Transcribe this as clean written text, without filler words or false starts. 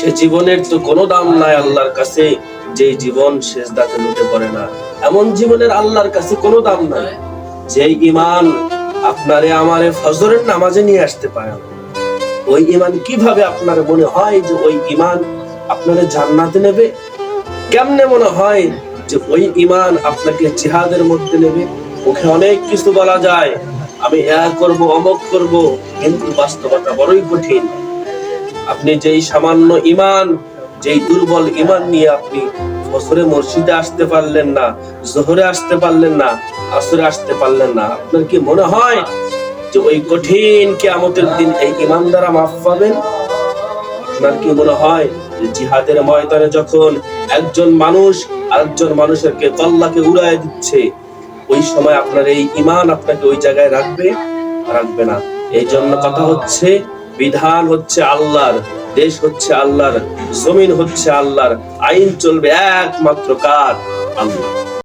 সে জীবনের তো কোনো দাম নাই আল্লাহর কাছে, যে জীবন সেজদাতে লুটে পড়ে না। এমন জীবনের আল্লাহর কাছে কোনো দাম নাই। যে ঈমান আপনারে আমারে ফজরের নামাজে নিয়ে আসতে পারে, ওই ঈমান কিভাবে আপনার মনে হয় যে ওই ঈমান আপনারে জান্নাতে নেবে? কেমনে মনে হয় যে ওই ঈমান আপনাকে জিহাদের মধ্যে নেবে? মুখে অনেক কিছু বলা যায়, আমি করব অমক করব, কিন্তু বাস্তবতা বড়ই কঠিন। আপনি যেই সামান্য ঈমান, যেই দুর্বল ঈমান নিয়ে আপনি ফজরে মসজিদে আসতে পারলেন না, যোহরে আসতে পারলেন না, আসরে আসতে পারলেন না, আপনার কি মনে হয় যে ওই কঠিন কিয়ামতের দিন এই ঈমান দ্বারা মাফ পাবেন? আপনার কি মনে হয় যে জিহাদের ময়দানে যখন একজন মানুষ আরেকজন মানুষের কল্লাকে উড়ায় দিচ্ছে, ওই সময় আপনার এই ঈমান আপনাকে ওই জায়গায় রাখবে? রাখবে না। এই জন্য কথা হচ্ছে, বিধান হচ্ছে আল্লাহর, দেশ হচ্ছে আল্লাহর, জমিন হচ্ছে আল্লাহর, আইন চলবে একমাত্র কার? আল্লাহ।